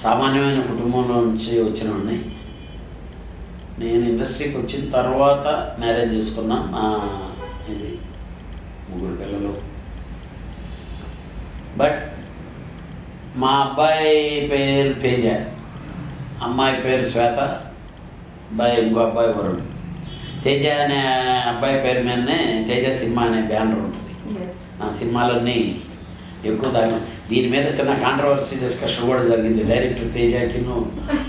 సామాన్యమైన కుటుంబంలో నుంచి వచ్చినవాడిని. నేను ఇండస్ట్రీకి వచ్చిన తర్వాత మ్యారేజ్ చేసుకున్నా. ఇది 3 పిల్లలు. బట్ మా అబ్బాయి పేరు తేజ, అమ్మాయి పేరు శ్వేత, ఇంకో అబ్బాయి వరుణ్. తేజ అనే అబ్బాయి పేరు మీదనే తేజ సినిమా అనే బ్యానర్ ఉంటుంది. నా సినిమాలన్నీ ఎక్కువ దీని మీద చిన్న కాంట్రవర్సీ డిస్కషన్ కూడా జరిగింది. డైరెక్టర్ తేజకిను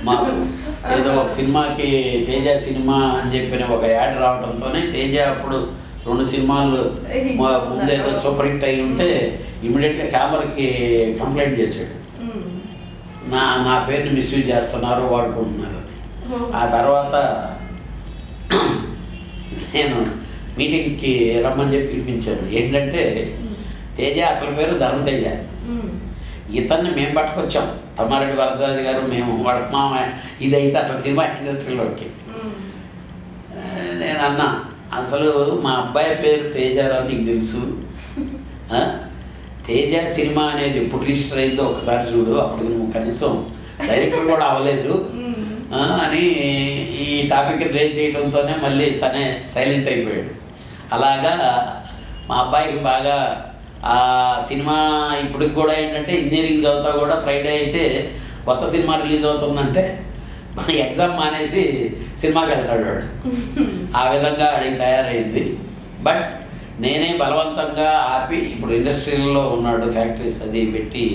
మాకు ఏదో ఒక సినిమాకి తేజ సినిమా అని చెప్పిన ఒక యాడ్ రావడంతోనే తేజ అప్పుడు 2 సినిమాలు ముందేదో సూపర్ హిట్ అయి ఉంటే ఇమీడియట్గా ఛాంబర్కి కంప్లైంట్ చేశాడు, నా పేరుని మిస్యూజ్ చేస్తున్నారు, వాడుకుంటున్నారు అని. ఆ తర్వాత నేను మీటింగ్కి రమ్మని చెప్పి పిలిపించాను. ఏంటంటే తేజ అసలు పేరు ధర్మతేజ. ఇతన్ని మేము పట్టుకొచ్చాం, తమ్మారెడ్డి వరదరాజు గారు, మేము వాడు మామ. ఇదైతే అసలు సినిమా ఇండస్ట్రీలోకి నేను అన్నా, అసలు మా అబ్బాయి పేరు తేజారావు నీకు తెలుసు, తేజ సినిమా అనేది ఎప్పుడు రిజిస్టర్ అయిందో ఒకసారి చూడు, అప్పుడు నువ్వు కనీసం డైరెక్టర్ కూడా అవ్వలేదు అని ఈ టాపిక్ రేజ్ చేయడంతోనే మళ్ళీ తనే సైలెంట్ అయిపోయాడు. అలాగా మా అబ్బాయికి బాగా ఆ సినిమా ఇప్పటికి కూడా ఏంటంటే ఇంజనీరింగ్ చదువుతా కూడా ఫ్రైడే అయితే కొత్త సినిమా రిలీజ్ అవుతుందంటే ఎగ్జామ్ మానేసి సినిమాకి వెళ్తాడు వాడు. ఆ విధంగా అడిగి తయారైంది. బట్ నేనే బలవంతంగా ఆపి ఇప్పుడు ఇండస్ట్రీలో ఉన్నాడు, ఫ్యాక్టరీస్ అది పెట్టి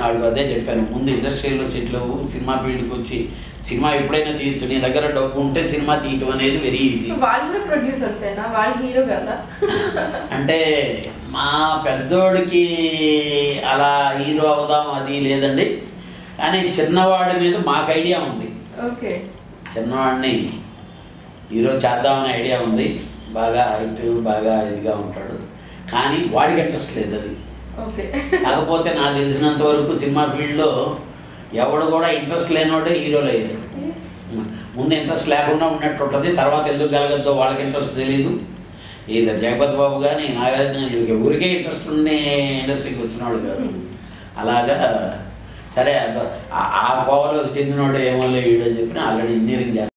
వాడికి అదే చెప్పాను, ముందు ఇండస్ట్రీలో సెటిల్ అవ్వు, సినిమా ఫీల్డ్కి వచ్చి సినిమా ఎప్పుడైనా తీయచ్చు, నీ దగ్గర డబ్బు ఉంటే సినిమా తీయటం అనేది వెరీ ఈజీ. వాళ్ళు కూడా ప్రొడ్యూసర్సేనా, వాళ్ళు హీరో కదా? అంటే మా పెద్దోడికి అలా హీరో అవుదాం అది లేదండి, కానీ చిన్నవాడి మీద మాకు ఐడియా ఉంది. ఓకే, చిన్నవాడిని హీరో చేద్దామనే ఐడియా ఉంది. బాగా హైట్, బాగా ఇదిగా ఉంటాడు, కానీ వాడికి ఇంట్రెస్ట్ లేదు అది. కాకపోతే నాకు తెలిసినంత వరకు సినిమా ఫీల్డ్లో ఎవడు కూడా ఇంట్రెస్ట్ లేనివాడే హీరోలు అయ్యారు. ముందు ఇంట్రెస్ట్ లేకుండా ఉన్నట్టు ఉంటుంది, తర్వాత ఎందుకు కలగద్దో వాళ్ళకి ఇంట్రెస్ట్ తెలియదు. ఇది జగపతి బాబు కానీ నాగార్జున ఊరికే ఇంట్రెస్ట్ ఉండే ఇండస్ట్రీకి వచ్చినవాడు కాదు. అలాగా సరే ఆ కోవలోకి చెందినవాడు ఏమో వీడు అని చెప్పిన ఆల్రెడీ ఇంజనీరింగ్ చేస్తాను.